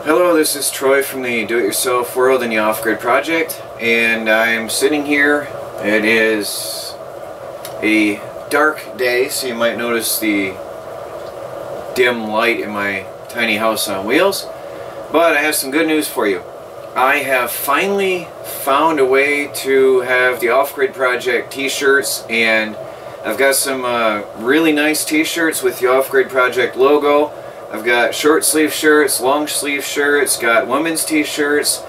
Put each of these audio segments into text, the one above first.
Hello, this is Troy from the Do-It-Yourself World and the Off-Grid Project, and I'm sitting here. It is a dark day, so you might notice the dim light in my tiny house on wheels, but I have some good news for you. I have finally found a way to have the Off-Grid Project t-shirts, and I've got some really nice t-shirts with the Off-Grid Project logo. I've got short sleeve shirts, long sleeve shirts, got women's t-shirts,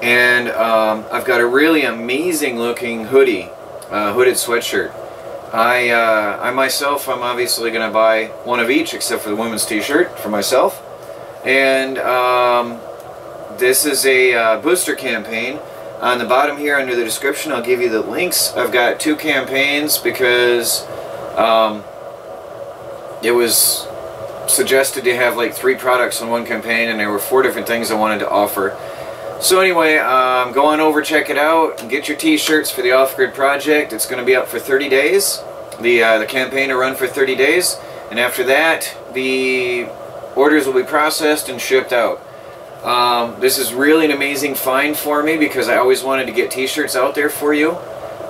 and I've got a really amazing looking hoodie, hooded sweatshirt. I myself, I'm obviously going to buy one of each except for the women's t-shirt for myself. And this is a booster campaign. On the bottom here under the description I'll give you the links. I've got two campaigns because it was suggested to have like 3 products on one campaign, and there were 4 different things I wanted to offer. So anyway, go on over, check it out, and get your t-shirts for the Off-Grid Project. It's going to be up for 30 days. The campaign will run for 30 days, and after that the orders will be processed and shipped out. This is really an amazing find for me because I always wanted to get t-shirts out there for you.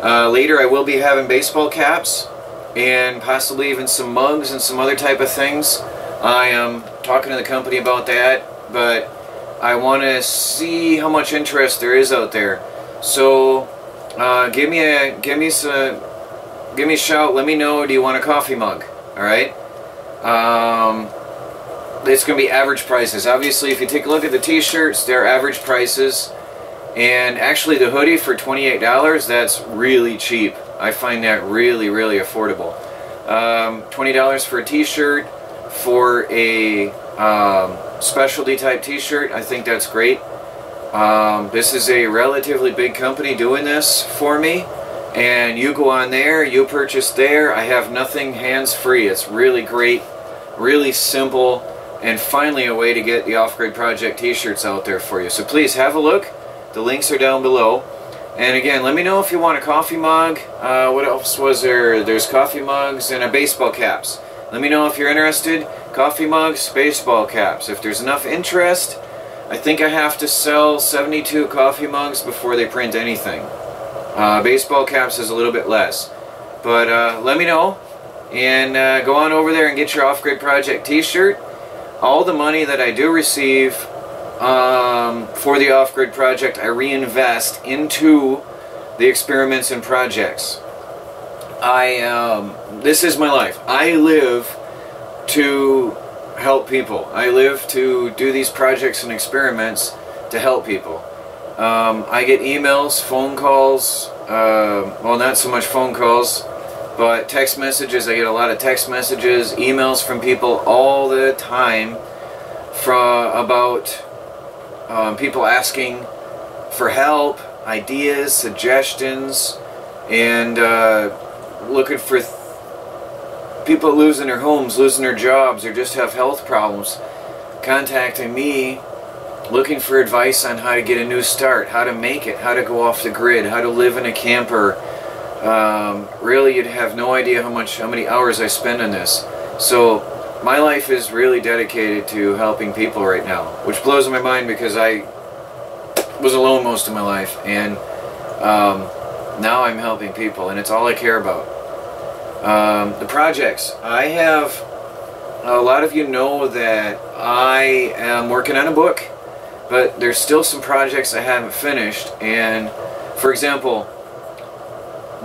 Later I will be having baseball caps and possibly even some mugs and some other type of things. I am talking to the company about that, but I want to see how much interest there is out there. So give me a shout. Let me know. Do you want a coffee mug? All right. It's going to be average prices. Obviously, if you take a look at the t-shirts, they're average prices. And actually, the hoodie for $28, that's really cheap. I find that really, really affordable. $20 for a t-shirt. For a specialty type t-shirt, I think that's great. This is a relatively big company doing this for me, and you go on there, you purchase there. I have nothing hands-free. It's really great, really simple, and finally a way to get the Off-Grid Project t-shirts out there for you. So please have a look. The links are down below. And again, let me know if you want a coffee mug. What else was there? There's coffee mugs and baseball caps. Let me know if you're interested. Coffee mugs, baseball caps. If there's enough interest, I think I have to sell 72 coffee mugs before they print anything. Baseball caps is a little bit less. But let me know, and go on over there and get your Off-Grid Project t-shirt. All the money that I do receive for the Off-Grid Project, I reinvest into the experiments and projects. This is my life. I live to help people. I live to do these projects and experiments to help people. I get emails, phone calls, well, not so much phone calls, but text messages. I get a lot of text messages, emails from people all the time about people asking for help, ideas, suggestions, and looking for people losing their homes, losing their jobs, or just have health problems, contacting me, looking for advice on how to get a new start, how to make it, how to go off the grid, how to live in a camper. Really, you'd have no idea how many hours I spend on this. So my life is really dedicated to helping people right now, which blows my mind because I was alone most of my life, and now I'm helping people, and it's all I care about. The projects. I have, a lot of you know that I am working on a book, but there's still some projects I haven't finished. And for example,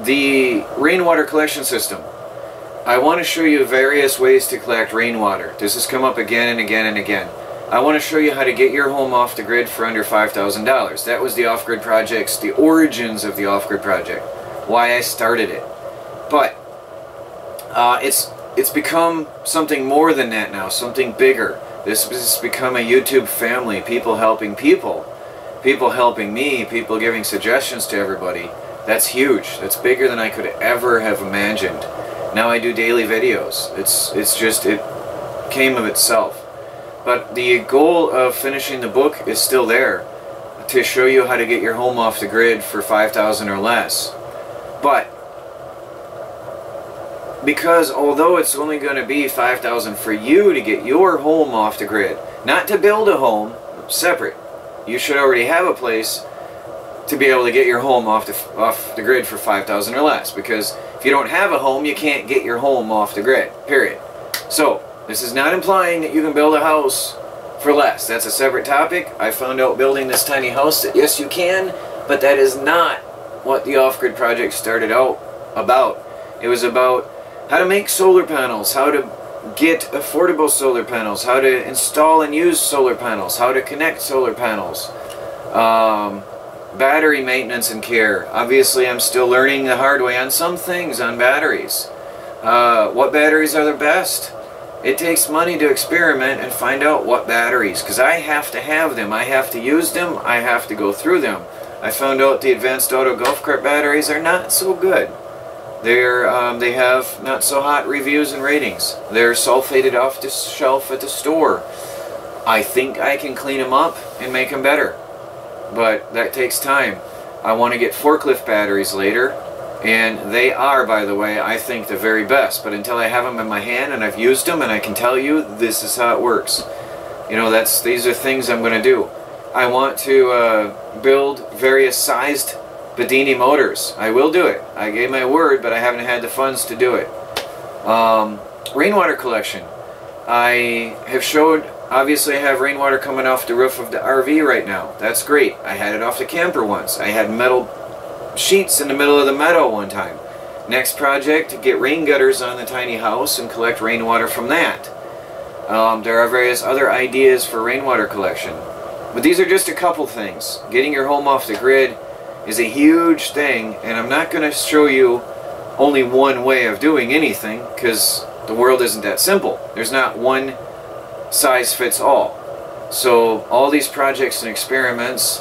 the rainwater collection system. I want to show you various ways to collect rainwater. This has come up again and again and again. I want to show you how to get your home off the grid for under $5,000. That was the Off-Grid Project's, the origins of the Off-Grid Project, why I started it. But it's become something more than that now, something bigger. This has become a YouTube family, people helping people, people helping me, people giving suggestions to everybody. That's huge. That's bigger than I could ever have imagined. Now I do daily videos. It came of itself. But the goal of finishing the book is still there, to show you how to get your home off the grid for $5,000 or less. But because although it's only going to be $5,000 for you to get your home off the grid, not to build a home, separate. You should already have a place to be able to get your home off the grid for $5,000 or less, because if you don't have a home, you can't get your home off the grid, period. So this is not implying that you can build a house for less. That's a separate topic. I found out building this tiny house that yes, you can, but that is not what the off-grid project started out about. It was about how to make solar panels, how to get affordable solar panels, how to install and use solar panels, how to connect solar panels, battery maintenance and care. Obviously, I'm still learning the hard way on some things on batteries. What batteries are the best? It takes money to experiment and find out what batteries, because I have to have them, I have to use them, I have to go through them. I found out the advanced auto golf cart batteries are not so good. They have not so hot reviews and ratings. They're sulfated off the shelf at the store. I think I can clean them up and make them better, but that takes time. I want to get forklift batteries later, and they are, by the way, I think the very best. But until I have them in my hand and I've used them and I can tell you this is how it works, you know, these are things I'm going to do. I want to build various sized Bedini motors. I will do it. I gave my word, but I haven't had the funds to do it. Rainwater collection. I have showed, obviously I have rainwater coming off the roof of the RV right now. That's great. I had it off the camper once. I had metal sheets in the middle of the meadow one time. Next project, get rain gutters on the tiny house and collect rainwater from that. There are various other ideas for rainwater collection. But these are just a couple things. Getting your home off the grid is a huge thing, and I'm not going to show you only one way of doing anything, because the world isn't that simple. There's not one size fits all. So all these projects and experiments,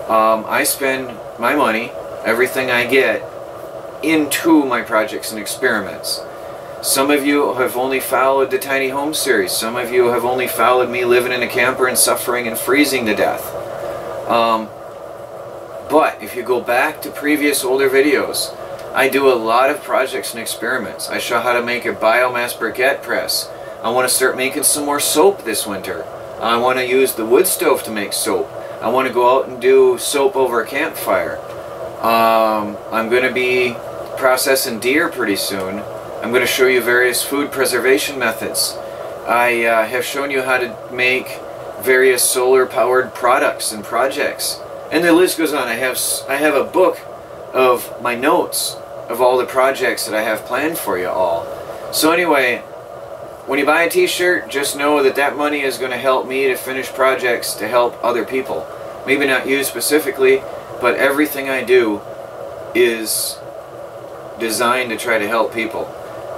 I spend my money, everything I get, into my projects and experiments. Some of you have only followed the Tiny Home series. Some of you have only followed me living in a camper and suffering and freezing to death. But if you go back to previous older videos, I do a lot of projects and experiments. I show how to make a biomass briquette press. I want to start making some more soap this winter. I want to use the wood stove to make soap. I want to go out and do soap over a campfire. I'm going to be processing deer pretty soon. I'm going to show you various food preservation methods. I have shown you how to make various solar powered products and projects. And the list goes on. I have a book of my notes of all the projects that I have planned for you all. So anyway, when you buy a t-shirt, just know that that money is going to help me to finish projects to help other people. Maybe not you specifically, but everything I do is designed to try to help people.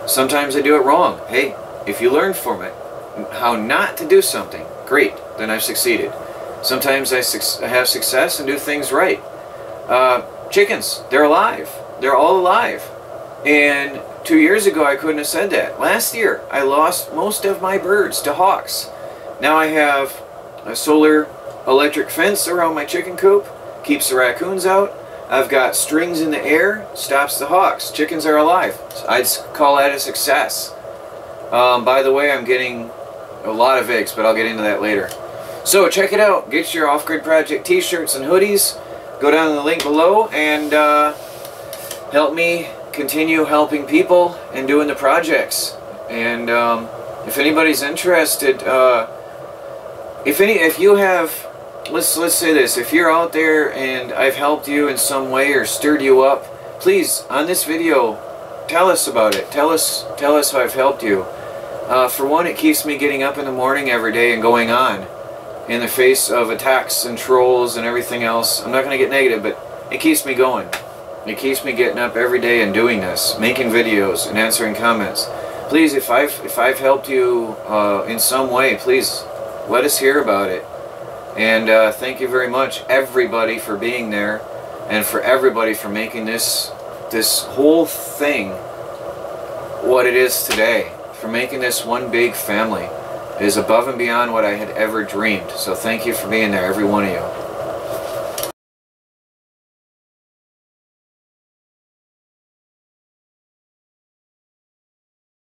Sometimes I do it wrong. Hey, if you learn from it how not to do something, great, then I've succeeded. Sometimes I have success and do things right. Chickens, they're alive. They're all alive. And 2 years ago I couldn't have said that. Last year I lost most of my birds to hawks. Now I have a solar electric fence around my chicken coop, keeps the raccoons out. I've got strings in the air, stops the hawks. Chickens are alive. I'd call that a success. By the way, I'm getting a lot of eggs, but I'll get into that later. So check it out. Get your off-grid project t-shirts and hoodies. Go down to the link below and help me continue helping people and doing the projects. And if anybody's interested, if you have, let's say this, if you're out there and I've helped you in some way or stirred you up, please, on this video, tell us about it. Tell us how I've helped you. For one, it keeps me getting up in the morning every day and going on in the face of attacks and trolls and everything else. I'm not going to get negative, but it keeps me going. It keeps me getting up every day and doing this, making videos and answering comments. Please, if I've helped you in some way, please let us hear about it. And thank you very much, everybody, for being there, and for everybody for making this whole thing what it is today. For making this one big family. It is above and beyond what I had ever dreamed. So thank you for being there, every one of you.